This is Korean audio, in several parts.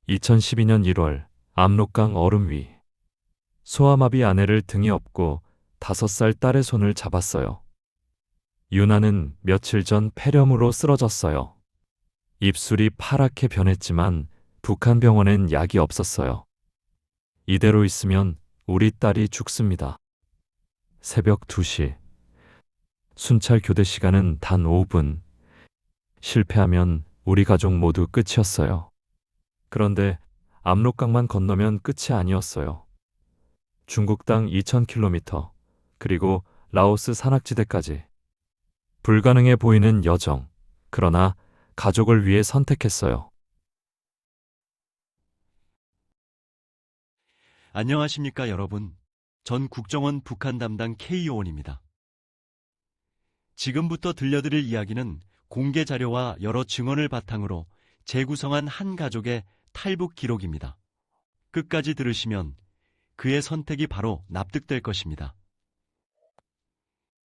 2012년 1월 압록강 얼음 위. 소아마비 아내를 등에 업고 5살 딸의 손을 잡았어요. 유나는 며칠 전 폐렴으로 쓰러졌어요. 입술이 파랗게 변했지만 북한 병원엔 약이 없었어요. 이대로 있으면 우리 딸이 죽습니다. 새벽 2시. 순찰 교대 시간은 단 5분. 실패하면 우리 가족 모두 끝이었어요. 그런데 압록강만 건너면 끝이 아니었어요. 중국 땅 2000km, 그리고 라오스 산악지대까지. 불가능해 보이는 여정. 그러나 가족을 위해 선택했어요. 안녕하십니까, 여러분. 전 국정원 북한 담당 K요원입니다. 지금부터 들려드릴 이야기는 공개 자료와 여러 증언을 바탕으로 재구성한 한 가족의 탈북 기록입니다. 끝까지 들으시면 그의 선택이 바로 납득될 것입니다.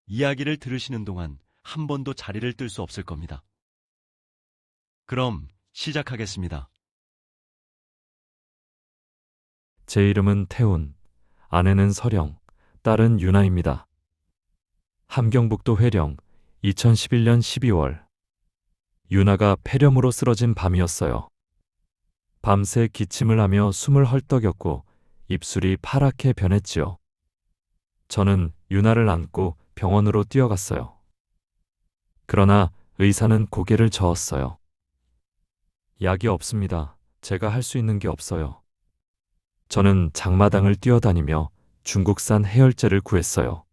이야기를 들으시는 동안 한 번도 자리를 뜰 수 없을 겁니다. 그럼 시작하겠습니다. 제 이름은 태운, 아내는 서령, 딸은 유나입니다. 함경북도 회령, 2011년 12월. 유나가 폐렴으로 쓰러진 밤이었어요. 밤새 기침을 하며 숨을 헐떡였고 입술이 파랗게 변했지요. 저는 유나를 안고 병원으로 뛰어갔어요. 그러나 의사는 고개를 저었어요. 약이 없습니다. 제가 할 수 있는 게 없어요. 저는 장마당을 뛰어다니며 중국산 해열제를 구했어요.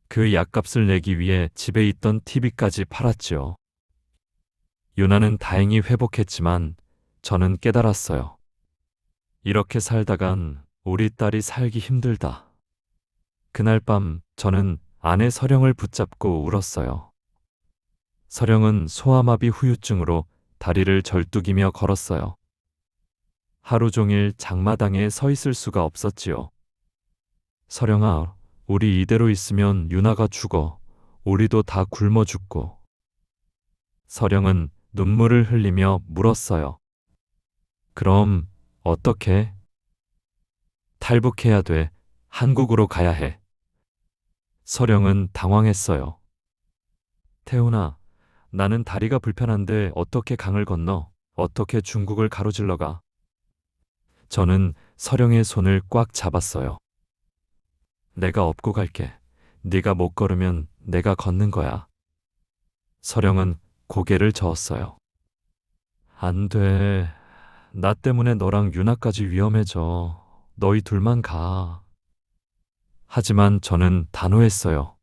그 약값을 내기 위해 집에 있던 TV까지 팔았지요. 유나는 다행히 회복했지만 저는 깨달았어요. 이렇게 살다간 우리 딸이 살기 힘들다. 그날 밤 저는 아내 서령을 붙잡고 울었어요. 서령은 소아마비 후유증으로 다리를 절뚝이며 걸었어요. 하루 종일 장마당에 서 있을 수가 없었지요. 서령아, 우리 이대로 있으면 유나가 죽어. 우리도 다 굶어 죽고. 서령은 눈물을 흘리며 물었어요. 그럼 어떻게? 탈북해야 돼. 한국으로 가야 해. 서령은 당황했어요. 태훈아, 나는 다리가 불편한데 어떻게 강을 건너? 어떻게 중국을 가로질러 가? 저는 서령의 손을 꽉 잡았어요. 내가 업고 갈게. 네가 못 걸으면 내가 걷는 거야. 서령은 고개를 저었어요. 안 돼. 나 때문에 너랑 유나까지 위험해져. 너희 둘만 가. 하지만 저는 단호했어요.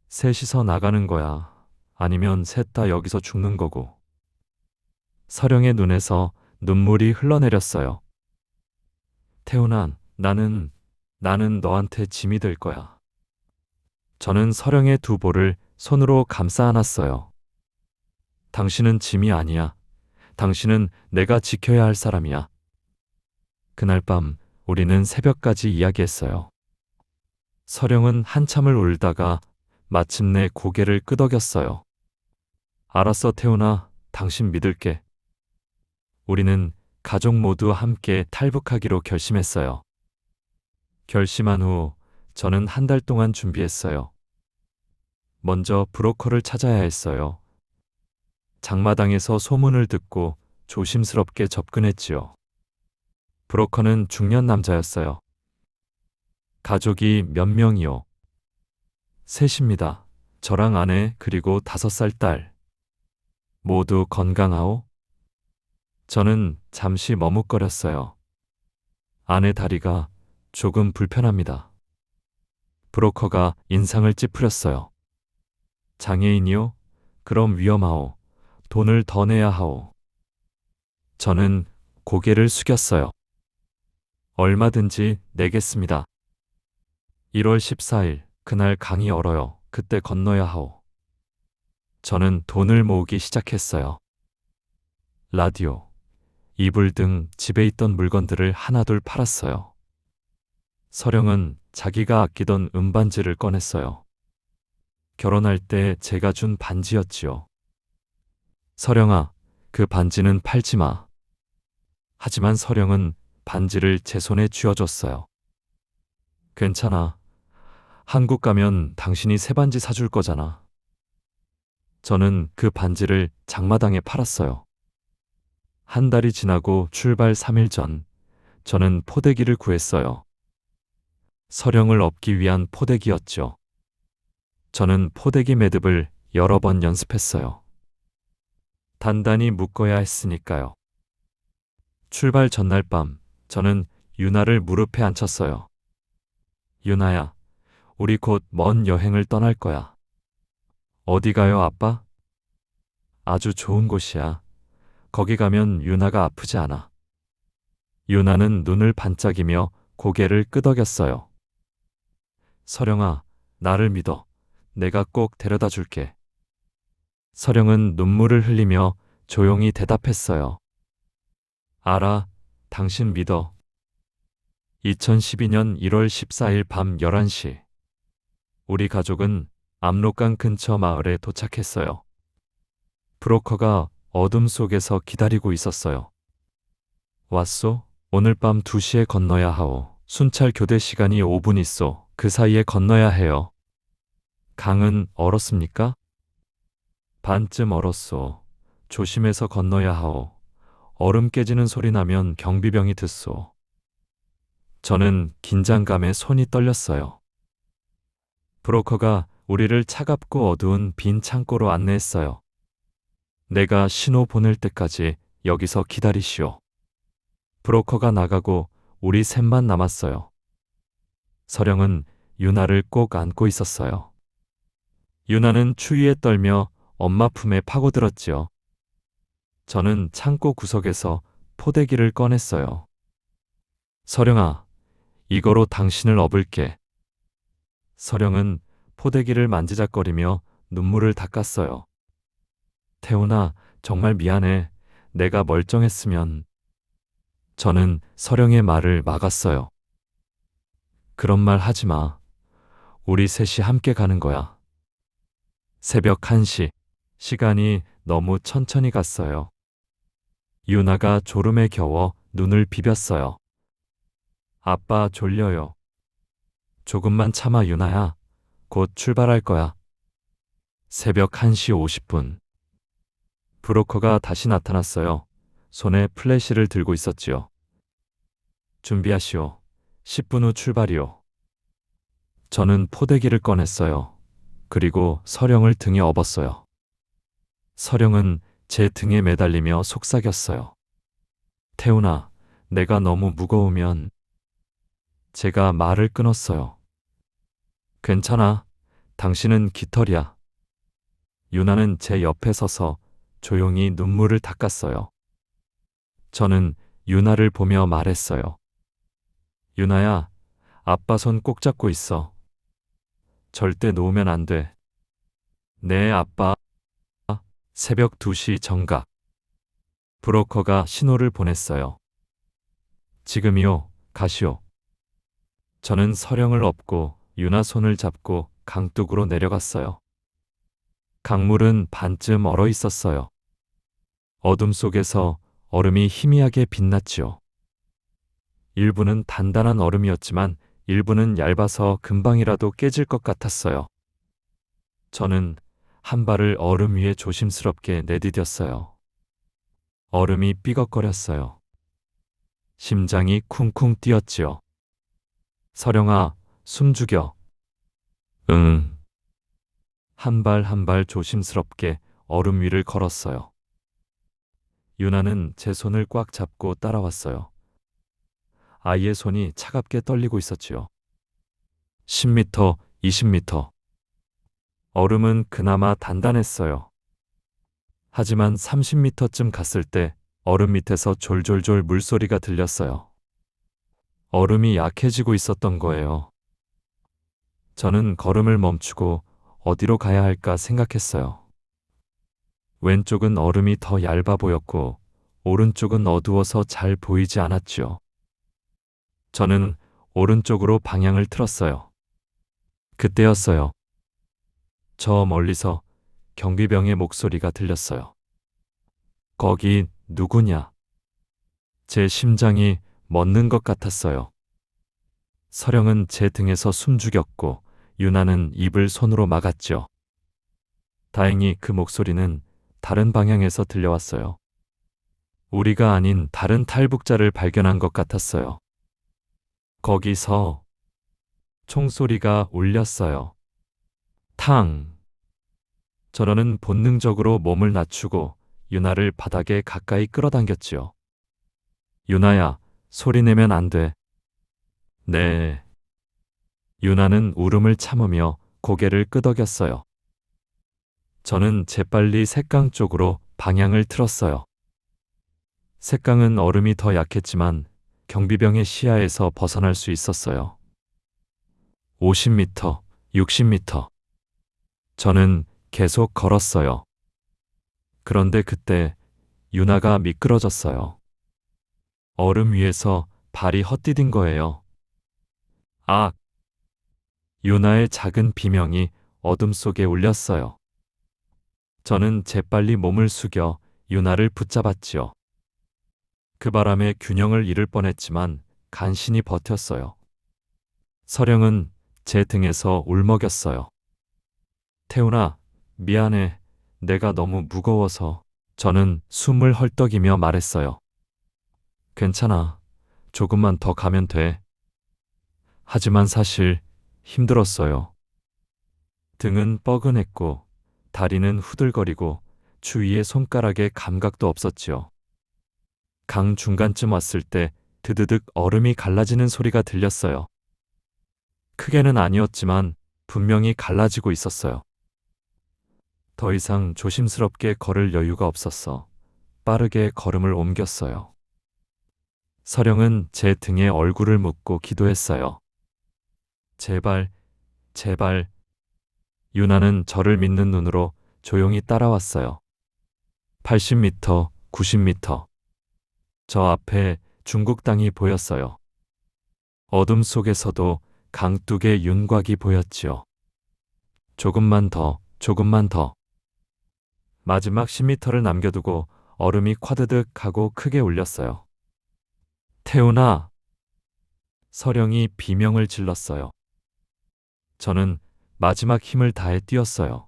셋이서 나가는 거야. 아니면 셋 다 여기서 죽는 거고. 서령의 눈에서 눈물이 흘러내렸어요. 태훈아, 나는 너한테 짐이 될 거야. 저는 서령의 두 볼을 손으로 감싸 안았어요. 당신은 짐이 아니야. 당신은 내가 지켜야 할 사람이야. 그날 밤 우리는 새벽까지 이야기했어요. 서령은 한참을 울다가 마침내 고개를 끄덕였어요. 알았어, 태훈아. 당신 믿을게. 우리는 가족 모두 함께 탈북하기로 결심했어요. 결심한 후 저는 한 달 동안 준비했어요. 먼저 브로커를 찾아야 했어요. 장마당에서 소문을 듣고 조심스럽게 접근했지요. 브로커는 중년 남자였어요. 가족이 몇 명이요? 셋입니다. 저랑 아내 그리고 5살 딸. 모두 건강하오? 저는 잠시 머뭇거렸어요. 아내 다리가 조금 불편합니다. 브로커가 인상을 찌푸렸어요. 장애인이요? 그럼 위험하오. 돈을 더 내야 하오. 저는 고개를 숙였어요. 얼마든지 내겠습니다. 1월 14일, 그날 강이 얼어요. 그때 건너야 하오. 저는 돈을 모으기 시작했어요. 라디오, 이불 등 집에 있던 물건들을 하나둘 팔았어요. 서령은 자기가 아끼던 은반지를 꺼냈어요. 결혼할 때 제가 준 반지였지요. 서령아, 그 반지는 팔지 마. 하지만 서령은 반지를 제 손에 쥐어줬어요. 괜찮아. 한국 가면 당신이 새 반지 사줄 거잖아. 저는 그 반지를 장마당에 팔았어요. 한 달이 지나고 출발 3일 전, 저는 포대기를 구했어요. 서령을 업기 위한 포대기였죠. 저는 포대기 매듭을 여러 번 연습했어요. 단단히 묶어야 했으니까요. 출발 전날 밤, 저는 유나를 무릎에 앉혔어요. 유나야, 우리 곧 먼 여행을 떠날 거야. 어디 가요, 아빠? 아주 좋은 곳이야. 거기 가면 유나가 아프지 않아. 유나는 눈을 반짝이며 고개를 끄덕였어요. 서령아, 나를 믿어. 내가 꼭 데려다 줄게. 서령은 눈물을 흘리며 조용히 대답했어요. 알아, 당신 믿어. 2012년 1월 14일 밤 11시. 우리 가족은 압록강 근처 마을에 도착했어요. 브로커가 어둠 속에서 기다리고 있었어요. 왔소? 오늘 밤 2시에 건너야 하오. 순찰 교대 시간이 5분 있소. 그 사이에 건너야 해요. 강은 얼었습니까? 반쯤 얼었소. 조심해서 건너야 하오. 얼음 깨지는 소리 나면 경비병이 듣소. 저는 긴장감에 손이 떨렸어요. 브로커가 우리를 차갑고 어두운 빈 창고로 안내했어요. 내가 신호 보낼 때까지 여기서 기다리시오. 브로커가 나가고 우리 셋만 남았어요. 서령은 유나를 꼭 안고 있었어요. 유나는 추위에 떨며 엄마 품에 파고들었지요. 저는 창고 구석에서 포대기를 꺼냈어요. 서령아, 이거로 당신을 업을게. 서령은 포대기를 만지작거리며 눈물을 닦았어요. 태훈아, 정말 미안해. 내가 멀쩡했으면. 저는 서령의 말을 막았어요. 그런 말 하지 마. 우리 셋이 함께 가는 거야. 새벽 1시. 시간이 너무 천천히 갔어요. 유나가 졸음에 겨워 눈을 비볐어요. 아빠 졸려요. 조금만 참아, 유나야. 곧 출발할 거야. 새벽 1시 50분. 브로커가 다시 나타났어요. 손에 플래시를 들고 있었지요. 준비하시오. 10분 후 출발이요. 저는 포대기를 꺼냈어요. 그리고 서령을 등에 업었어요. 서령은 제 등에 매달리며 속삭였어요. 태훈아, 내가 너무 무거우면. 제가 말을 끊었어요. 괜찮아. 당신은 깃털이야. 유나는 제 옆에 서서 조용히 눈물을 닦았어요. 저는 유나를 보며 말했어요. 유나야, 아빠 손 꼭 잡고 있어. 절대 놓으면 안 돼. 네, 아빠. 새벽 2시 정각. 브로커가 신호를 보냈어요. 지금이요, 가시오. 저는 서령을 업고 유나 손을 잡고 강둑으로 내려갔어요. 강물은 반쯤 얼어 있었어요. 어둠 속에서 얼음이 희미하게 빛났지요. 일부는 단단한 얼음이었지만 일부는 얇아서 금방이라도 깨질 것 같았어요. 저는 한 발을 얼음 위에 조심스럽게 내디뎠어요. 얼음이 삐걱거렸어요. 심장이 쿵쿵 뛰었지요. 서령아, 숨 죽여. 응. 한 발 한 발 조심스럽게 얼음 위를 걸었어요. 유나는 제 손을 꽉 잡고 따라왔어요. 아이의 손이 차갑게 떨리고 있었지요. 10m, 20m. 얼음은 그나마 단단했어요. 하지만 30m쯤 갔을 때 얼음 밑에서 졸졸졸 물소리가 들렸어요. 얼음이 약해지고 있었던 거예요. 저는 걸음을 멈추고 어디로 가야 할까 생각했어요. 왼쪽은 얼음이 더 얇아 보였고 오른쪽은 어두워서 잘 보이지 않았죠. 저는 오른쪽으로 방향을 틀었어요. 그때였어요. 저 멀리서 경비병의 목소리가 들렸어요. 거기 누구냐? 제 심장이 멎는 것 같았어요. 서령은 제 등에서 숨죽였고 유나는 입을 손으로 막았죠. 다행히 그 목소리는 다른 방향에서 들려왔어요. 우리가 아닌 다른 탈북자를 발견한 것 같았어요. 거기서 총소리가 울렸어요. 탕! 저는 본능적으로 몸을 낮추고 유나를 바닥에 가까이 끌어당겼지요. 유나야, 소리 내면 안 돼. 네. 유나는 울음을 참으며 고개를 끄덕였어요. 저는 재빨리 색강 쪽으로 방향을 틀었어요. 색강은 얼음이 더 약했지만 경비병의 시야에서 벗어날 수 있었어요. 50m, 60m. 저는 계속 걸었어요. 그런데 그때 유나가 미끄러졌어요. 얼음 위에서 발이 헛디딘 거예요. 아! 유나의 작은 비명이 어둠 속에 울렸어요. 저는 재빨리 몸을 숙여 유나를 붙잡았지요. 그 바람에 균형을 잃을 뻔했지만 간신히 버텼어요. 서령은 제 등에서 울먹였어요. 태훈아, 미안해. 내가 너무 무거워서. 저는 숨을 헐떡이며 말했어요. 괜찮아. 조금만 더 가면 돼. 하지만 사실 힘들었어요. 등은 뻐근했고 다리는 후들거리고 주위에 손가락에 감각도 없었지요. 강 중간쯤 왔을 때 드드득 얼음이 갈라지는 소리가 들렸어요. 크게는 아니었지만 분명히 갈라지고 있었어요. 더 이상 조심스럽게 걸을 여유가 없었어. 빠르게 걸음을 옮겼어요. 서령은 제 등에 얼굴을 묻고 기도했어요. 제발, 제발. 유나는 저를 믿는 눈으로 조용히 따라왔어요. 80m, 90m. 저 앞에 중국 땅이 보였어요. 어둠 속에서도 강둑의 윤곽이 보였지요. 조금만 더, 조금만 더. 마지막 10m를 남겨두고 얼음이 콰드득 하고 크게 울렸어요. 태훈아! 서령이 비명을 질렀어요. 저는 마지막 힘을 다해 뛰었어요.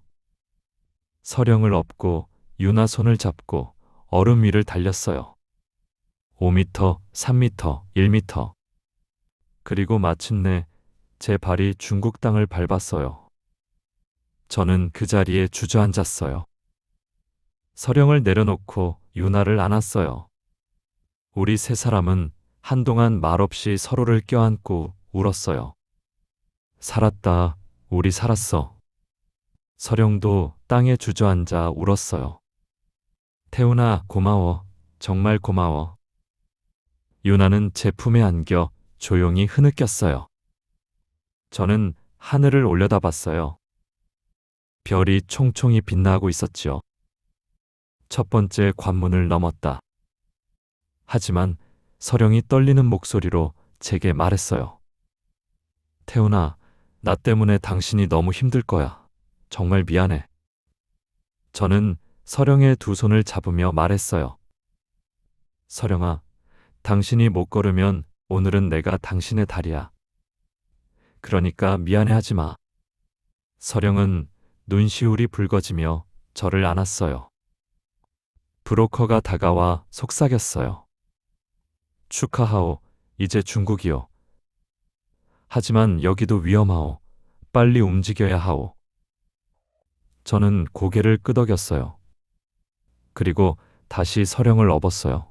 서령을 업고 유나 손을 잡고 얼음 위를 달렸어요. 5m, 3m, 1m. 그리고 마침내 제 발이 중국 땅을 밟았어요. 저는 그 자리에 주저앉았어요. 서령을 내려놓고 유나를 안았어요. 우리 세 사람은 한동안 말없이 서로를 껴안고 울었어요. 살았다, 우리 살았어. 서령도 땅에 주저앉아 울었어요. 태훈아, 고마워. 정말 고마워. 유나는 제 품에 안겨 조용히 흐느꼈어요. 저는 하늘을 올려다봤어요. 별이 총총히 빛나고 있었지요. 첫 번째 관문을 넘었다. 하지만 서령이 떨리는 목소리로 제게 말했어요. 태훈아, 나 때문에 당신이 너무 힘들 거야. 정말 미안해. 저는 서령의 두 손을 잡으며 말했어요. 서령아, 당신이 못 걸으면 오늘은 내가 당신의 다리야. 그러니까 미안해하지 마. 서령은 눈시울이 붉어지며 저를 안았어요. 브로커가 다가와 속삭였어요. 축하하오. 이제 중국이요. 하지만 여기도 위험하오. 빨리 움직여야 하오. 저는 고개를 끄덕였어요. 그리고 다시 서령을 업었어요.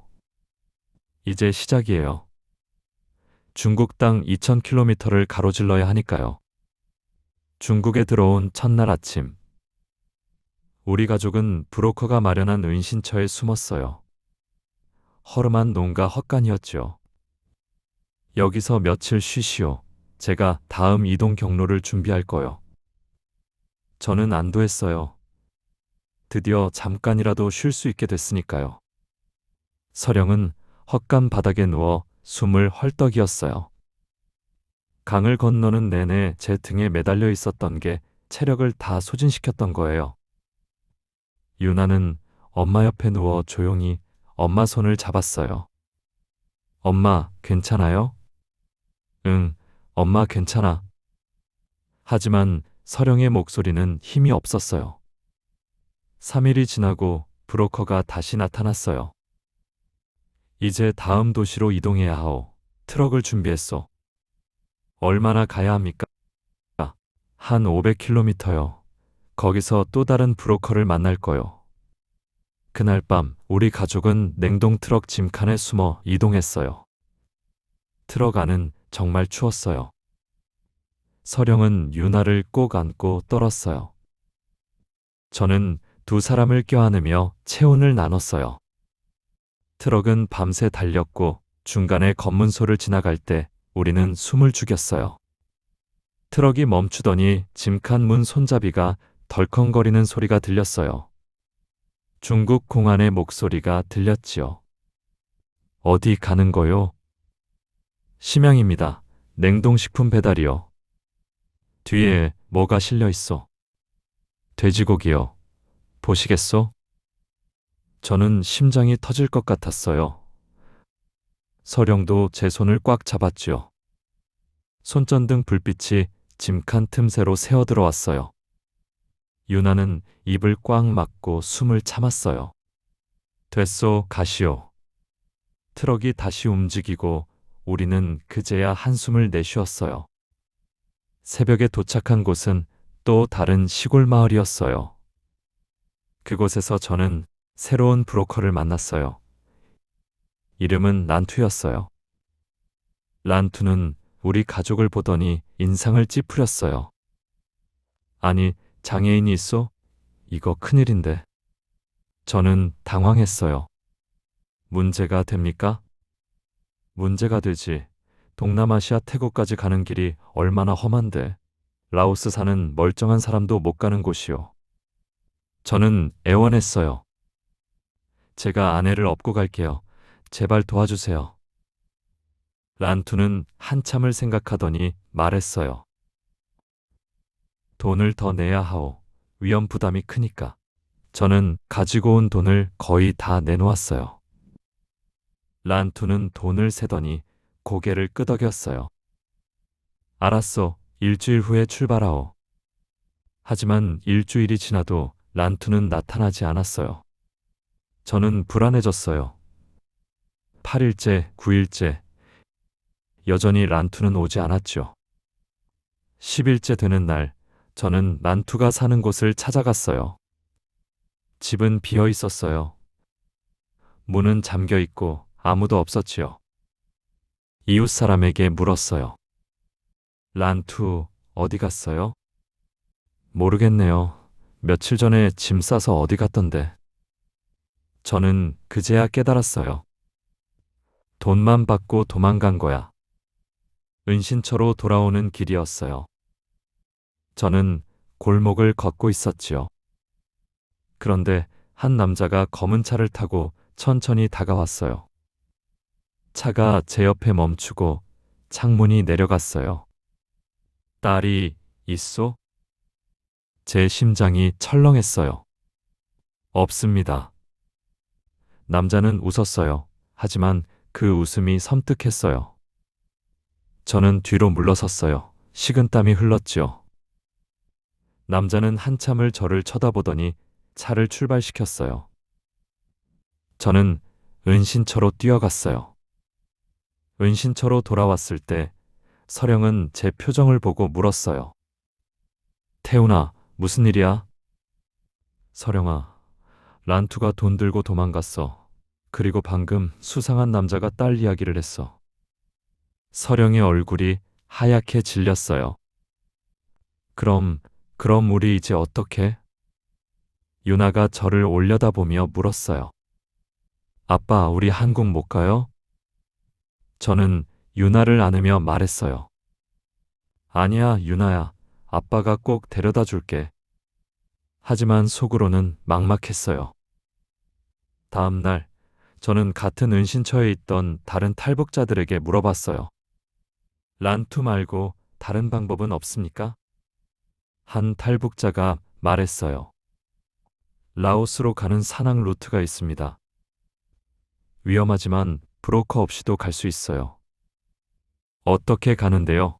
이제 시작이에요. 중국 땅 2000km를 가로질러야 하니까요. 중국에 들어온 첫날 아침. 우리 가족은 브로커가 마련한 은신처에 숨었어요. 허름한 농가 헛간이었죠. 여기서 며칠 쉬시오. 제가 다음 이동 경로를 준비할 거요. 저는 안도했어요. 드디어 잠깐이라도 쉴 수 있게 됐으니까요. 서령은 헛간 바닥에 누워 숨을 헐떡이었어요. 강을 건너는 내내 제 등에 매달려 있었던 게 체력을 다 소진시켰던 거예요. 유나는 엄마 옆에 누워 조용히 엄마 손을 잡았어요. 엄마, 괜찮아요? 응, 엄마 괜찮아. 하지만 서령의 목소리는 힘이 없었어요. 3일이 지나고 브로커가 다시 나타났어요. 이제 다음 도시로 이동해야 하오. 트럭을 준비했소. 얼마나 가야 합니까? 한 500km요. 거기서 또 다른 브로커를 만날 거요. 그날 밤 우리 가족은 냉동 트럭 짐칸에 숨어 이동했어요. 트럭 안은 정말 추웠어요. 서령은 유나를 꼭 안고 떨었어요. 저는 두 사람을 껴안으며 체온을 나눴어요. 트럭은 밤새 달렸고 중간에 검문소를 지나갈 때 우리는 숨을 죽였어요. 트럭이 멈추더니 짐칸 문 손잡이가 덜컹거리는 소리가 들렸어요. 중국 공안의 목소리가 들렸지요. 어디 가는 거요? 심양입니다. 냉동식품 배달이요. 뒤에 뭐가 실려 있어? 돼지고기요. 보시겠소? 저는 심장이 터질 것 같았어요. 서령도 제 손을 꽉 잡았지요. 손전등 불빛이 짐칸 틈새로 새어 들어왔어요. 유나는 입을 꽉 막고 숨을 참았어요. 됐소, 가시오. 트럭이 다시 움직이고 우리는 그제야 한숨을 내쉬었어요. 새벽에 도착한 곳은 또 다른 시골 마을이었어요. 그곳에서 저는 새로운 브로커를 만났어요. 이름은 란투였어요. 란투는 우리 가족을 보더니 인상을 찌푸렸어요. 아니, 장애인이 있어? 이거 큰일인데. 저는 당황했어요. 문제가 됩니까? 문제가 되지. 동남아시아 태국까지 가는 길이 얼마나 험한데. 라오스 사는 멀쩡한 사람도 못 가는 곳이요. 저는 애원했어요. 제가 아내를 업고 갈게요. 제발 도와주세요. 란투는 한참을 생각하더니 말했어요. 돈을 더 내야 하오. 위험 부담이 크니까. 저는 가지고 온 돈을 거의 다 내놓았어요. 란투는 돈을 세더니 고개를 끄덕였어요. 알았어. 일주일 후에 출발하오. 하지만 일주일이 지나도 란투는 나타나지 않았어요. 저는 불안해졌어요. 8일째, 9일째. 여전히 란투는 오지 않았죠. 10일째 되는 날, 저는 란투가 사는 곳을 찾아갔어요. 집은 비어 있었어요. 문은 잠겨 있고 아무도 없었지요. 이웃 사람에게 물었어요. 란투, 어디 갔어요? 모르겠네요. 며칠 전에 짐 싸서 어디 갔던데. 저는 그제야 깨달았어요. 돈만 받고 도망간 거야. 은신처로 돌아오는 길이었어요. 저는 골목을 걷고 있었지요. 그런데 한 남자가 검은 차를 타고 천천히 다가왔어요. 차가 제 옆에 멈추고 창문이 내려갔어요. 딸이 있소? 제 심장이 철렁했어요. 없습니다. 남자는 웃었어요. 하지만 그 웃음이 섬뜩했어요. 저는 뒤로 물러섰어요. 식은땀이 흘렀지요. 남자는 한참을 저를 쳐다보더니 차를 출발시켰어요. 저는 은신처로 뛰어갔어요. 은신처로 돌아왔을 때 서령은 제 표정을 보고 물었어요. 태훈아, 무슨 일이야? 서령아, 란투가 돈 들고 도망갔어. 그리고 방금 수상한 남자가 딸 이야기를 했어. 서령의 얼굴이 하얗게 질렸어요. 그럼 우리 이제 어떻게? 유나가 저를 올려다보며 물었어요. 아빠, 우리 한국 못 가요? 저는 유나를 안으며 말했어요. 아니야, 유나야. 아빠가 꼭 데려다 줄게. 하지만 속으로는 막막했어요. 다음 날, 저는 같은 은신처에 있던 다른 탈북자들에게 물어봤어요. 란투 말고 다른 방법은 없습니까? 한 탈북자가 말했어요. 라오스로 가는 산악 루트가 있습니다. 위험하지만 브로커 없이도 갈 수 있어요. 어떻게 가는데요?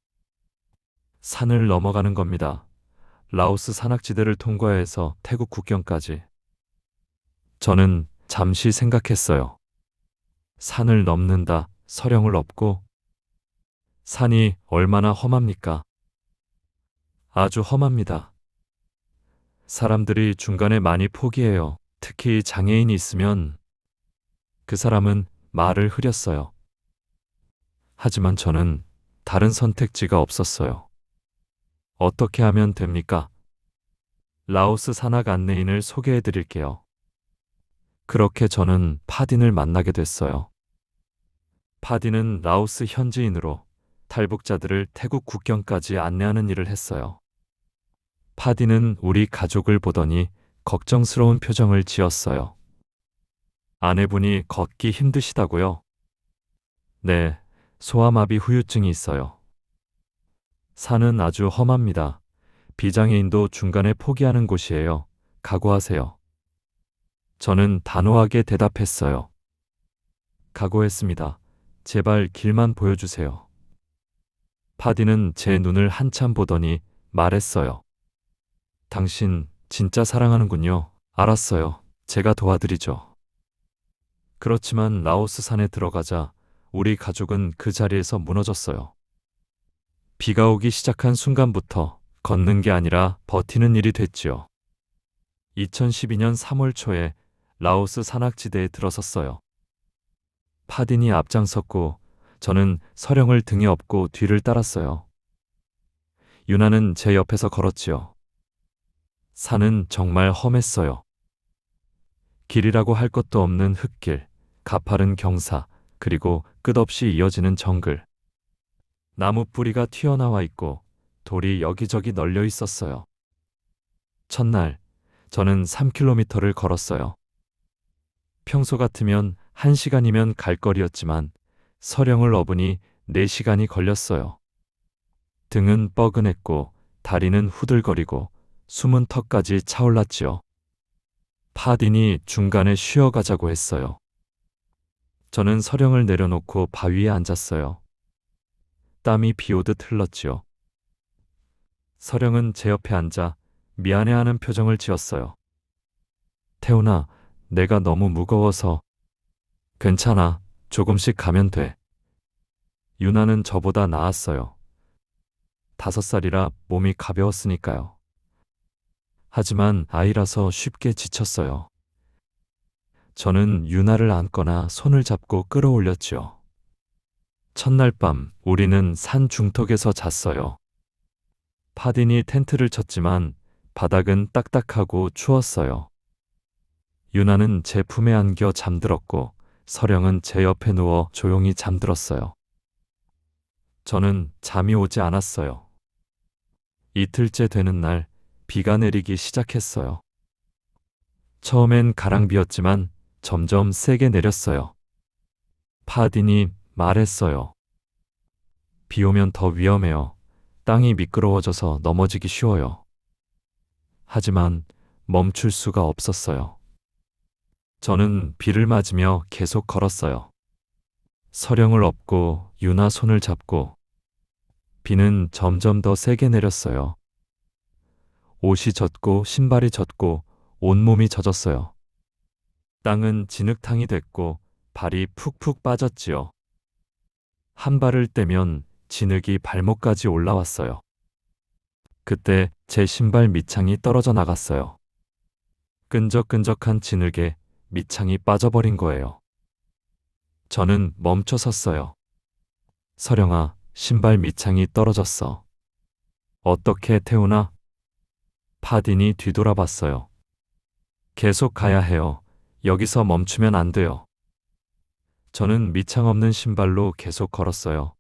산을 넘어가는 겁니다. 라오스 산악지대를 통과해서 태국 국경까지. 저는 잠시 생각했어요. 산을 넘는다, 서령을 업고. 산이 얼마나 험합니까? 아주 험합니다. 사람들이 중간에 많이 포기해요. 특히 장애인이 있으면. 그 사람은 말을 흐렸어요. 하지만 저는 다른 선택지가 없었어요. 어떻게 하면 됩니까? 라오스 산악 안내인을 소개해 드릴게요. 그렇게 저는 파딘을 만나게 됐어요. 파딘은 라오스 현지인으로 탈북자들을 태국 국경까지 안내하는 일을 했어요. 파딘은 우리 가족을 보더니 걱정스러운 표정을 지었어요. 아내분이 걷기 힘드시다고요? 네, 소아마비 후유증이 있어요. 산은 아주 험합니다. 비장애인도 중간에 포기하는 곳이에요. 각오하세요. 저는 단호하게 대답했어요. 각오했습니다. 제발 길만 보여주세요. 파디는 제 눈을 한참 보더니 말했어요. 당신 진짜 사랑하는군요. 알았어요. 제가 도와드리죠. 그렇지만 라오스 산에 들어가자 우리 가족은 그 자리에서 무너졌어요. 비가 오기 시작한 순간부터 걷는 게 아니라 버티는 일이 됐지요. 2012년 3월 초에 라오스 산악지대에 들어섰어요. 파딘이 앞장섰고 저는 서령을 등에 업고 뒤를 따랐어요. 유나는 제 옆에서 걸었지요. 산은 정말 험했어요. 길이라고 할 것도 없는 흙길, 가파른 경사, 그리고 끝없이 이어지는 정글. 나무 뿌리가 튀어나와 있고 돌이 여기저기 널려 있었어요. 첫날, 저는 3km를 걸었어요. 평소 같으면 1시간이면 갈 거리였지만 서령을 업으니 4시간이 걸렸어요. 등은 뻐근했고 다리는 후들거리고 숨은 턱까지 차올랐지요. 파딘이 중간에 쉬어가자고 했어요. 저는 서령을 내려놓고 바위에 앉았어요. 땀이 비오듯 흘렀지요. 서령은 제 옆에 앉아 미안해하는 표정을 지었어요. 태훈아, 내가 너무 무거워서. 괜찮아, 조금씩 가면 돼. 유나는 저보다 나았어요. 5살이라 몸이 가벼웠으니까요. 하지만 아이라서 쉽게 지쳤어요. 저는 유나를 안거나 손을 잡고 끌어올렸지요. 첫날 밤 우리는 산 중턱에서 잤어요. 파딘이 텐트를 쳤지만 바닥은 딱딱하고 추웠어요. 유나는 제 품에 안겨 잠들었고 서령은 제 옆에 누워 조용히 잠들었어요. 저는 잠이 오지 않았어요. 이틀째 되는 날 비가 내리기 시작했어요. 처음엔 가랑비였지만 점점 세게 내렸어요. 파딘이 말했어요. 비 오면 더 위험해요. 땅이 미끄러워져서 넘어지기 쉬워요. 하지만 멈출 수가 없었어요. 저는 비를 맞으며 계속 걸었어요. 서령을 업고 유나 손을 잡고. 비는 점점 더 세게 내렸어요. 옷이 젖고 신발이 젖고 온몸이 젖었어요. 땅은 진흙탕이 됐고 발이 푹푹 빠졌지요. 한 발을 떼면 진흙이 발목까지 올라왔어요. 그때 제 신발 밑창이 떨어져 나갔어요. 끈적끈적한 진흙에 밑창이 빠져버린 거예요. 저는 멈춰 섰어요. 서령아, 신발 밑창이 떨어졌어. 어떻게 태우나? 파딘이 뒤돌아봤어요. 계속 가야 해요. 여기서 멈추면 안 돼요. 저는 밑창 없는 신발로 계속 걸었어요.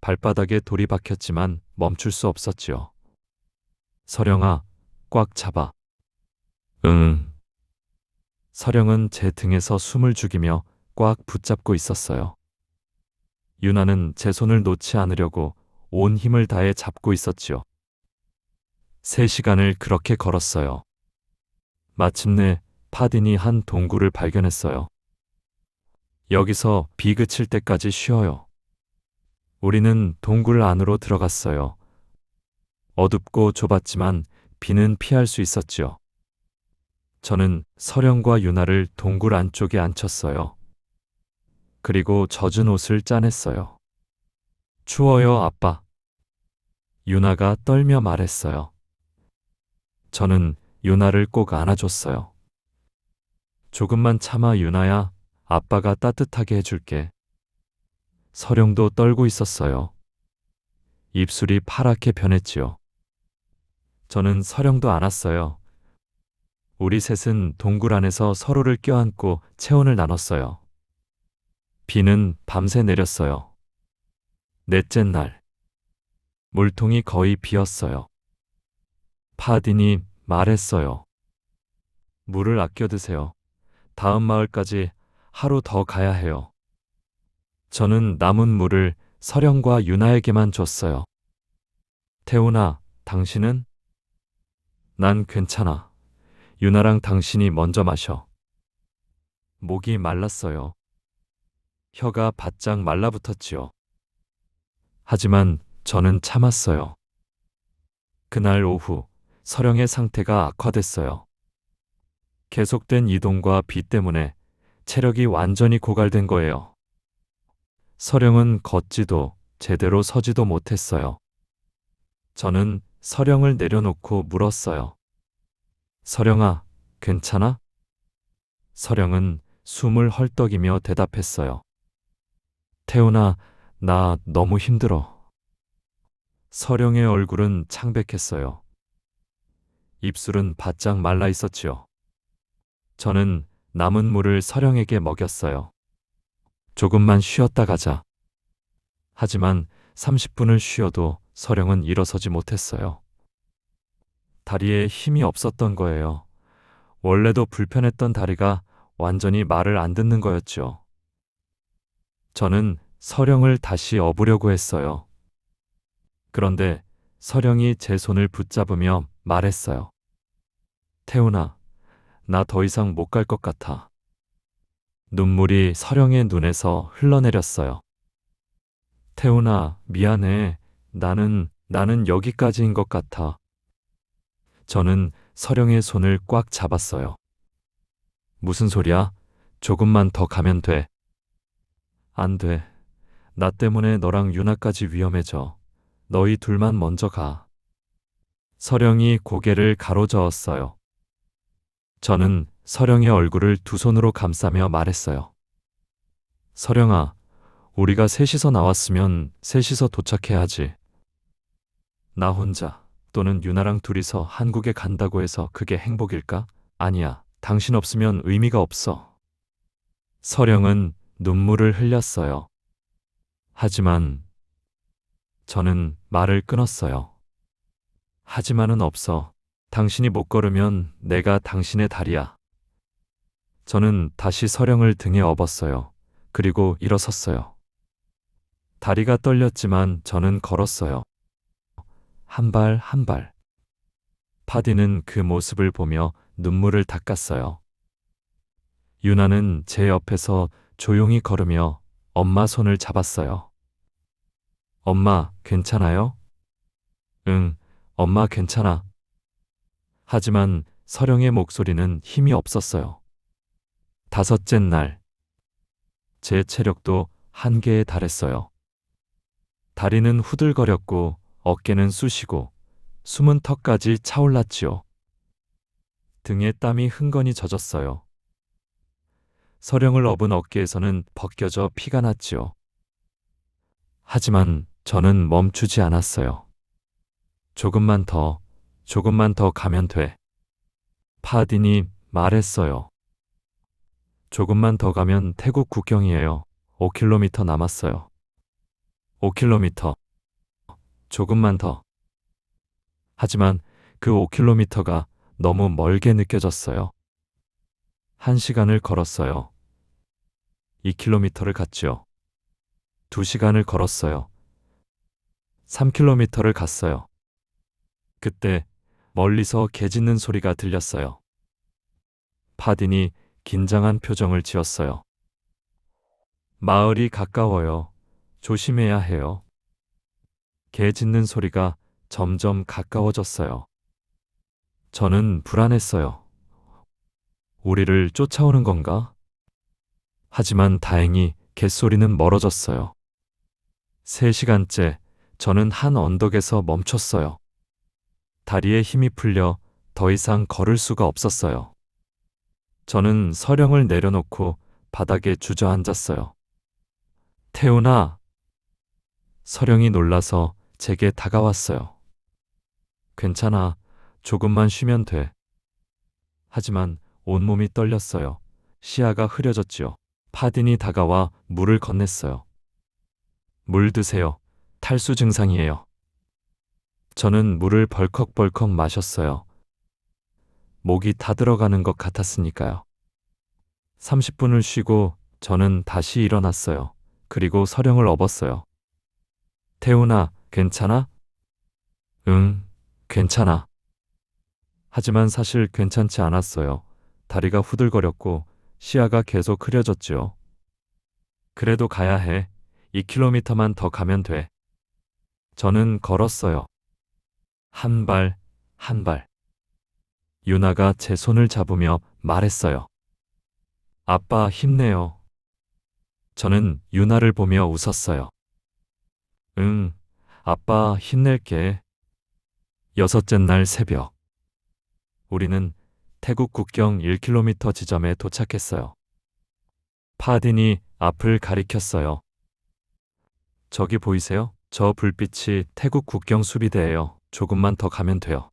발바닥에 돌이 박혔지만 멈출 수 없었지요. 서령아, 꽉 잡아. 응. 서령은 제 등에서 숨을 죽이며 꽉 붙잡고 있었어요. 유나는 제 손을 놓지 않으려고 온 힘을 다해 잡고 있었지요. 3시간을 그렇게 걸었어요. 마침내 파딘이 한 동굴을 발견했어요. 여기서 비 그칠 때까지 쉬어요. 우리는 동굴 안으로 들어갔어요. 어둡고 좁았지만 비는 피할 수 있었지요. 저는 서령과 유나를 동굴 안쪽에 앉혔어요. 그리고 젖은 옷을 짜냈어요. 추워요, 아빠. 유나가 떨며 말했어요. 저는 유나를 꼭 안아줬어요. 조금만 참아, 유나야. 아빠가 따뜻하게 해줄게. 서령도 떨고 있었어요. 입술이 파랗게 변했지요. 저는 서령도 안았어요. 우리 셋은 동굴 안에서 서로를 껴안고 체온을 나눴어요. 비는 밤새 내렸어요. 넷째 날, 물통이 거의 비었어요. 파딘이 말했어요. 물을 아껴 드세요. 다음 마을까지 하루 더 가야 해요. 저는 남은 물을 서령과 유나에게만 줬어요. 태훈아, 당신은? 난 괜찮아. 유나랑 당신이 먼저 마셔. 목이 말랐어요. 혀가 바짝 말라붙었지요. 하지만 저는 참았어요. 그날 오후, 서령의 상태가 악화됐어요. 계속된 이동과 비 때문에 체력이 완전히 고갈된 거예요. 서령은 걷지도 제대로 서지도 못했어요. 저는 서령을 내려놓고 물었어요. 서령아, 괜찮아? 서령은 숨을 헐떡이며 대답했어요. 태훈아, 나 너무 힘들어. 서령의 얼굴은 창백했어요. 입술은 바짝 말라 있었지요. 저는 남은 물을 서령에게 먹였어요. 조금만 쉬었다 가자. 하지만 30분을 쉬어도 서령은 일어서지 못했어요. 다리에 힘이 없었던 거예요. 원래도 불편했던 다리가 완전히 말을 안 듣는 거였죠. 저는 서령을 다시 업으려고 했어요. 그런데 서령이 제 손을 붙잡으며 말했어요. 태훈아, 나 더 이상 못 갈 것 같아. 눈물이 서령의 눈에서 흘러내렸어요. 태훈아, 미안해. 나는 여기까지인 것 같아. 저는 서령의 손을 꽉 잡았어요. 무슨 소리야? 조금만 더 가면 돼. 안 돼. 나 때문에 너랑 유나까지 위험해져. 너희 둘만 먼저 가. 서령이 고개를 가로저었어요. 저는 서령의 얼굴을 두 손으로 감싸며 말했어요. 서령아, 우리가 셋이서 나왔으면 셋이서 도착해야지. 나 혼자 또는 유나랑 둘이서 한국에 간다고 해서 그게 행복일까? 아니야. 당신 없으면 의미가 없어. 서령은 눈물을 흘렸어요. 하지만 저는 말을 끊었어요. 하지만은 없어. 당신이 못 걸으면 내가 당신의 다리야. 저는 다시 서령을 등에 업었어요. 그리고 일어섰어요. 다리가 떨렸지만 저는 걸었어요. 한 발 한 발. 파디는 그 모습을 보며 눈물을 닦았어요. 유나는 제 옆에서 조용히 걸으며 엄마 손을 잡았어요. 엄마, 괜찮아요? 응, 엄마 괜찮아. 하지만 서령의 목소리는 힘이 없었어요. 다섯째 날, 제 체력도 한계에 달했어요. 다리는 후들거렸고 어깨는 쑤시고 숨은 턱까지 차올랐지요. 등에 땀이 흥건히 젖었어요. 서령을 업은 어깨에서는 벗겨져 피가 났지요. 하지만 저는 멈추지 않았어요. 조금만 더 가면 돼. 파딘이 말했어요. 조금만 더 가면 태국 국경이에요. 5km 남았어요. 5km. 조금만 더. 하지만 그 5km가 너무 멀게 느껴졌어요. 1시간을 걸었어요. 2km를 갔지요. 2시간을 걸었어요. 3km를 갔어요. 그때 멀리서 개 짖는 소리가 들렸어요. 파딘이 긴장한 표정을 지었어요. 마을이 가까워요. 조심해야 해요. 개 짖는 소리가 점점 가까워졌어요. 저는 불안했어요. 우리를 쫓아오는 건가? 하지만 다행히 갯소리는 멀어졌어요. 3시간째 저는 한 언덕에서 멈췄어요. 다리에 힘이 풀려 더 이상 걸을 수가 없었어요. 저는 서령을 내려놓고 바닥에 주저앉았어요. 태훈아! 서령이 놀라서 제게 다가왔어요. 괜찮아. 조금만 쉬면 돼. 하지만 온몸이 떨렸어요. 시야가 흐려졌지요. 파딘이 다가와 물을 건넸어요. 물 드세요. 탈수 증상이에요. 저는 물을 벌컥벌컥 마셨어요. 목이 다 들어가는 것 같았으니까요. 30분을 쉬고 저는 다시 일어났어요. 그리고 서령을 업었어요. 태훈아, 괜찮아? 응, 괜찮아. 하지만 사실 괜찮지 않았어요. 다리가 후들거렸고 시야가 계속 흐려졌지요. 그래도 가야 해. 2km만 더 가면 돼. 저는 걸었어요. 한 발, 한 발. 유나가 제 손을 잡으며 말했어요. 아빠 힘내요. 저는 유나를 보며 웃었어요. 응, 아빠 힘낼게. 6째 날 새벽. 우리는 태국 국경 1km 지점에 도착했어요. 파딘이 앞을 가리켰어요. 저기 보이세요? 저 불빛이 태국 국경 수비대예요. 조금만 더 가면 돼요.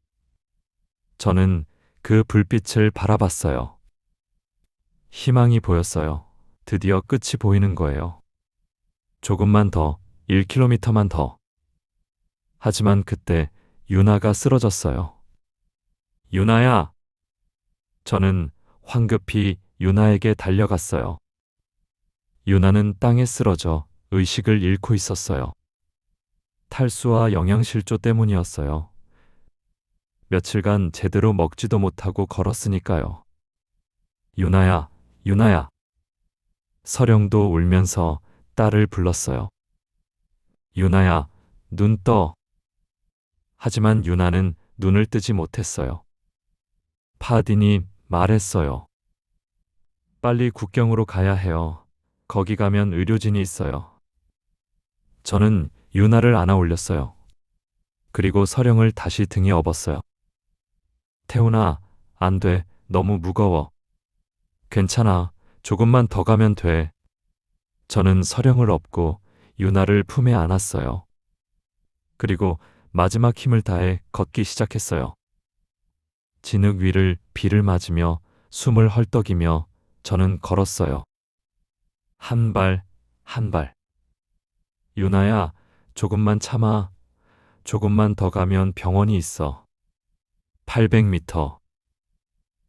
저는 그 불빛을 바라봤어요. 희망이 보였어요. 드디어 끝이 보이는 거예요. 조금만 더, 1km만 더. 하지만 그때 유나가 쓰러졌어요. 유나야! 저는 황급히 유나에게 달려갔어요. 유나는 땅에 쓰러져 의식을 잃고 있었어요. 탈수와 영양실조 때문이었어요. 며칠간 제대로 먹지도 못하고 걸었으니까요. 유나야, 유나야. 서령도 울면서 딸을 불렀어요. 유나야, 눈 떠. 하지만 유나는 눈을 뜨지 못했어요. 파딘이 말했어요. 빨리 국경으로 가야 해요. 거기 가면 의료진이 있어요. 저는 유나를 안아 올렸어요. 그리고 서령을 다시 등에 업었어요. 태훈아, 안 돼. 너무 무거워. 괜찮아. 조금만 더 가면 돼. 저는 서령을 업고 유나를 품에 안았어요. 그리고 마지막 힘을 다해 걷기 시작했어요. 진흙 위를 비를 맞으며 숨을 헐떡이며 저는 걸었어요. 한 발, 한 발. 유나야, 조금만 참아. 조금만 더 가면 병원이 있어. 800m.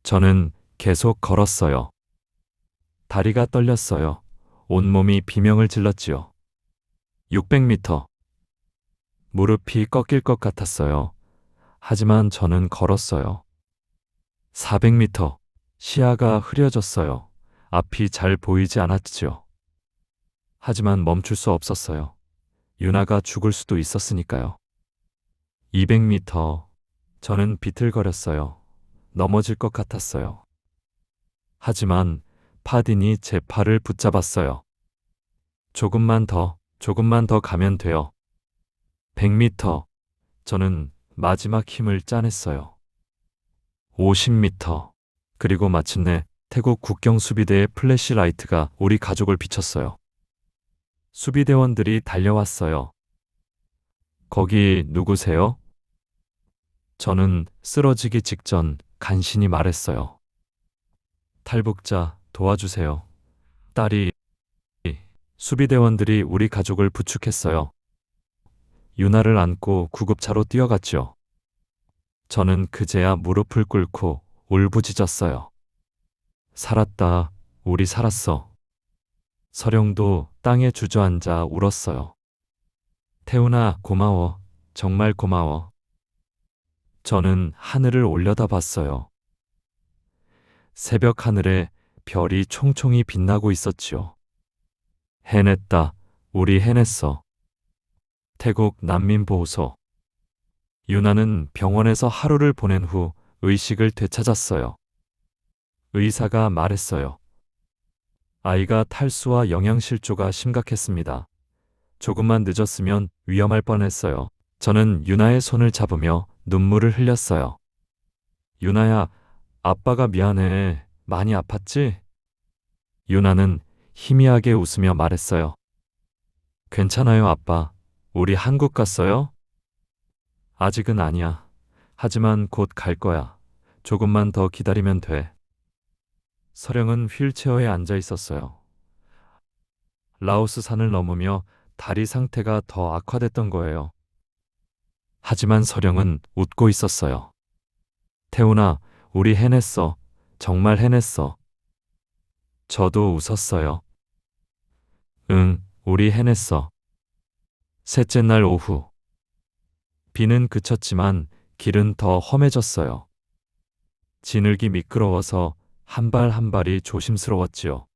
저는 계속 걸었어요. 다리가 떨렸어요. 온몸이 비명을 질렀지요. 600m. 무릎이 꺾일 것 같았어요. 하지만 저는 걸었어요. 400m. 시야가 흐려졌어요. 앞이 잘 보이지 않았지요. 하지만 멈출 수 없었어요. 유나가 죽을 수도 있었으니까요. 200m. 저는 비틀거렸어요. 넘어질 것 같았어요. 하지만 파딘이 제 팔을 붙잡았어요. 조금만 더 가면 돼요. 100m. 저는 마지막 힘을 짜냈어요. 50m. 그리고 마침내 태국 국경 수비대의 플래시라이트가 우리 가족을 비췄어요. 수비대원들이 달려왔어요. 거기 누구세요? 저는 쓰러지기 직전 간신히 말했어요. 탈북자 도와주세요. 딸이. 수비대원들이 우리 가족을 부축했어요. 유나를 안고 구급차로 뛰어갔죠. 저는 그제야 무릎을 꿇고 울부짖었어요. 살았다. 우리 살았어. 서령도 땅에 주저앉아 울었어요. 태훈아, 고마워. 정말 고마워. 저는 하늘을 올려다봤어요. 새벽 하늘에 별이 총총히 빛나고 있었지요. 해냈다. 우리 해냈어. 태국 난민보호소. 유나는 병원에서 하루를 보낸 후 의식을 되찾았어요. 의사가 말했어요. 아이가 탈수와 영양실조가 심각했습니다. 조금만 늦었으면 위험할 뻔했어요. 저는 유나의 손을 잡으며 눈물을 흘렸어요. 유나야, 아빠가 미안해. 많이 아팠지? 유나는 희미하게 웃으며 말했어요. 괜찮아요, 아빠. 우리 한국 갔어요? 아직은 아니야. 하지만 곧 갈 거야. 조금만 더 기다리면 돼. 서령은 휠체어에 앉아 있었어요. 라오스 산을 넘으며 다리 상태가 더 악화됐던 거예요. 하지만 서령은 웃고 있었어요. 태훈아, 우리 해냈어. 정말 해냈어. 저도 웃었어요. 응, 우리 해냈어. 셋째 날 오후. 비는 그쳤지만 길은 더 험해졌어요. 진흙이 미끄러워서 한 발 한 발이 조심스러웠지요.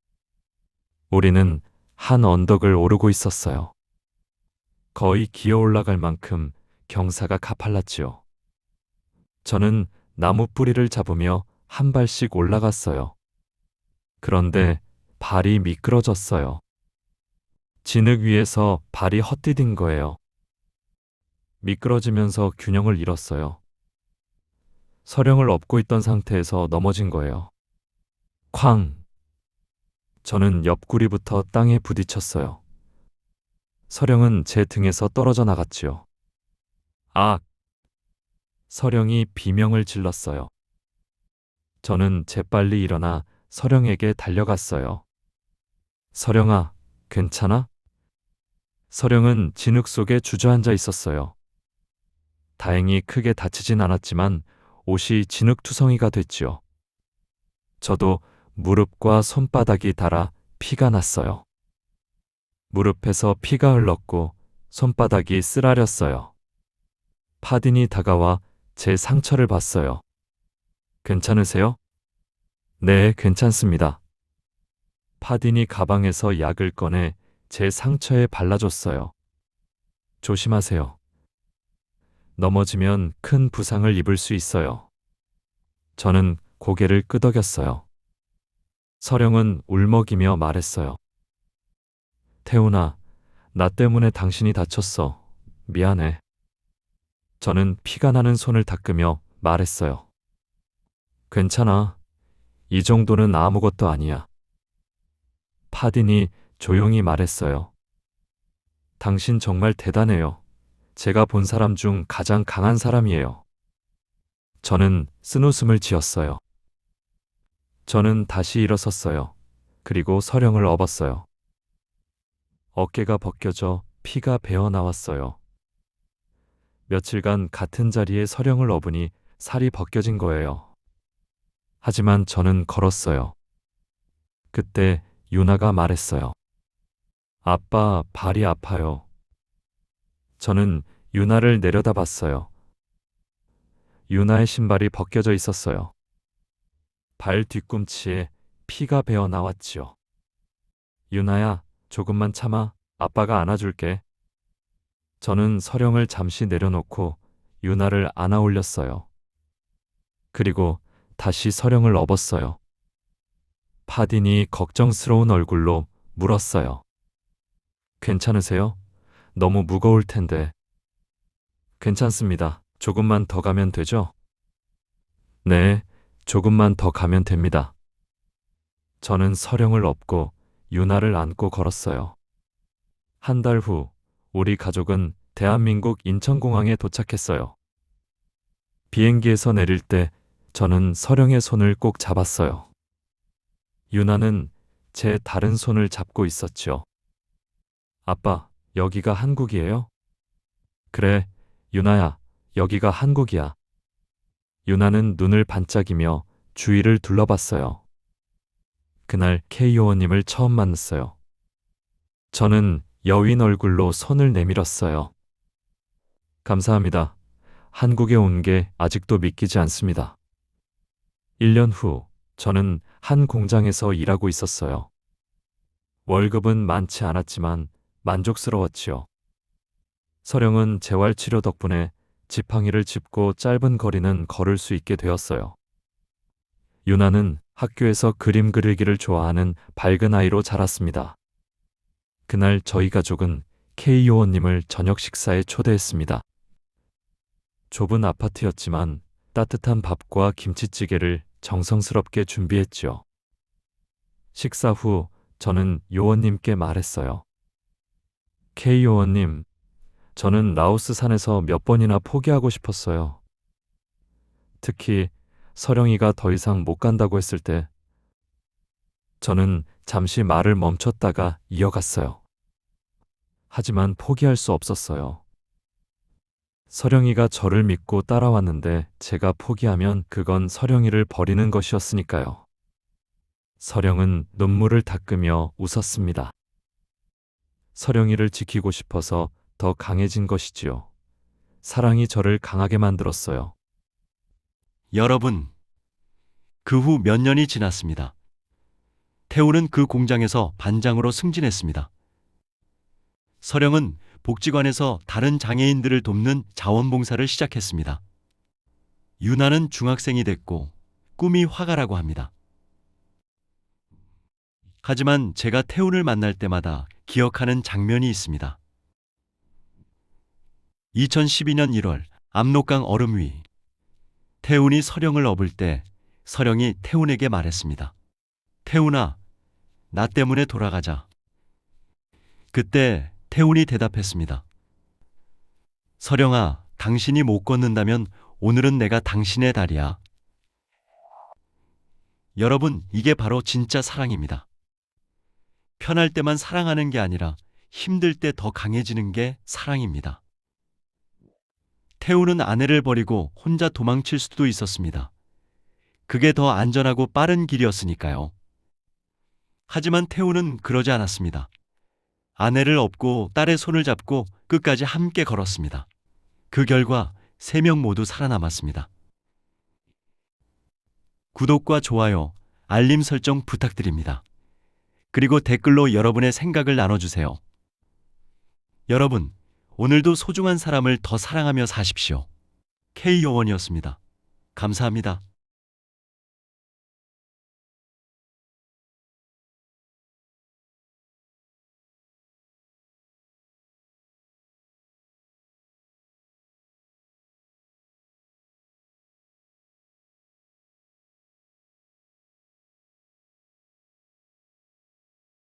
우리는 한 언덕을 오르고 있었어요. 거의 기어 올라갈 만큼 경사가 가팔랐지요. 저는 나무 뿌리를 잡으며 한 발씩 올라갔어요. 그런데 발이 미끄러졌어요. 진흙 위에서 발이 헛디딘 거예요. 미끄러지면서 균형을 잃었어요. 서령을 업고 있던 상태에서 넘어진 거예요. 쾅! 저는 옆구리부터 땅에 부딪혔어요. 서령은 제 등에서 떨어져 나갔지요. 악! 서령이 비명을 질렀어요. 저는 재빨리 일어나 서령에게 달려갔어요. 서령아, 괜찮아? 서령은 진흙 속에 주저앉아 있었어요. 다행히 크게 다치진 않았지만 옷이 진흙투성이가 됐지요. 저도 무릎과 손바닥이 닳아 피가 났어요. 무릎에서 피가 흘렀고 손바닥이 쓰라렸어요. 파딘이 다가와 제 상처를 봤어요. 괜찮으세요? 네, 괜찮습니다. 파딘이 가방에서 약을 꺼내 제 상처에 발라줬어요. 조심하세요. 넘어지면 큰 부상을 입을 수 있어요. 저는 고개를 끄덕였어요. 서령은 울먹이며 말했어요. 태훈아, 나 때문에 당신이 다쳤어. 미안해. 저는 피가 나는 손을 닦으며 말했어요. 괜찮아. 이 정도는 아무것도 아니야. 파딘이 조용히 말했어요. 당신 정말 대단해요. 제가 본 사람 중 가장 강한 사람이에요. 저는 쓴웃음을 지었어요. 저는 다시 일어섰어요. 그리고 서령을 업었어요. 어깨가 벗겨져 피가 배어 나왔어요. 며칠간 같은 자리에 서령을 업으니 살이 벗겨진 거예요. 하지만 저는 걸었어요. 그때 유나가 말했어요. 아빠, 발이 아파요. 저는 유나를 내려다봤어요. 유나의 신발이 벗겨져 있었어요. 발 뒤꿈치에 피가 배어 나왔지요. 유나야, 조금만 참아. 아빠가 안아줄게. 저는 서령을 잠시 내려놓고 유나를 안아 올렸어요. 그리고 다시 서령을 업었어요. 파딘이 걱정스러운 얼굴로 물었어요. 괜찮으세요? 너무 무거울 텐데. 괜찮습니다. 조금만 더 가면 되죠? 네, 조금만 더 가면 됩니다. 저는 서령을 업고 유나를 안고 걸었어요. 한 달 후, 우리 가족은 대한민국 인천공항에 도착했어요. 비행기에서 내릴 때 저는 서령의 손을 꼭 잡았어요. 유나는 제 다른 손을 잡고 있었죠. 아빠, 여기가 한국이에요? 그래, 유나야, 여기가 한국이야. 유나는 눈을 반짝이며 주위를 둘러봤어요. 그날 K 요원님을 처음 만났어요. 저는 여윈 얼굴로 손을 내밀었어요. 감사합니다. 한국에 온 게 아직도 믿기지 않습니다. 1년 후, 저는 한 공장에서 일하고 있었어요. 월급은 많지 않았지만 만족스러웠지요. 서령은 재활치료 덕분에 지팡이를 짚고 짧은 거리는 걸을 수 있게 되었어요. 유나는 학교에서 그림 그리기를 좋아하는 밝은 아이로 자랐습니다. 그날 저희 가족은 K 요원님을 저녁 식사에 초대했습니다. 좁은 아파트였지만 따뜻한 밥과 김치찌개를 정성스럽게 준비했지요. 식사 후 저는 요원님께 말했어요. K 요원님, 저는 라오스 산에서 몇 번이나 포기하고 싶었어요. 특히 서령이가 더 이상 못 간다고 했을 때 저는 잠시 말을 멈췄다가 이어갔어요. 하지만 포기할 수 없었어요. 서령이가 저를 믿고 따라왔는데 제가 포기하면 그건 서령이를 버리는 것이었으니까요. 서령은 눈물을 닦으며 웃었습니다. 서령이를 지키고 싶어서 더 강해진 것이지요. 사랑이 저를 강하게 만들었어요. 여러분, 그 후 몇 년이 지났습니다. 태우는 그 공장에서 반장으로 승진했습니다. 서령은 복지관에서 다른 장애인들을 돕는 자원봉사를 시작했습니다. 유나는 중학생이 됐고 꿈이 화가라고 합니다. 하지만 제가 태훈을 만날 때마다 기억하는 장면이 있습니다. 2012년 1월 압록강 얼음 위 태훈이 서령을 업을 때 서령이 태훈에게 말했습니다. 태훈아, 나 때문에 돌아가자. 그때 태훈이 대답했습니다. 서령아, 당신이 못 걷는다면 오늘은 내가 당신의 달이야. 여러분, 이게 바로 진짜 사랑입니다. 편할 때만 사랑하는 게 아니라 힘들 때 더 강해지는 게 사랑입니다. 태우는 아내를 버리고 혼자 도망칠 수도 있었습니다. 그게 더 안전하고 빠른 길이었으니까요. 하지만 태우는 그러지 않았습니다. 아내를 업고 딸의 손을 잡고 끝까지 함께 걸었습니다. 그 결과 3명 모두 살아남았습니다. 구독과 좋아요, 알림 설정 부탁드립니다. 그리고 댓글로 여러분의 생각을 나눠주세요. 여러분, 오늘도 소중한 사람을 더 사랑하며 사십시오. K요원이었습니다. 감사합니다.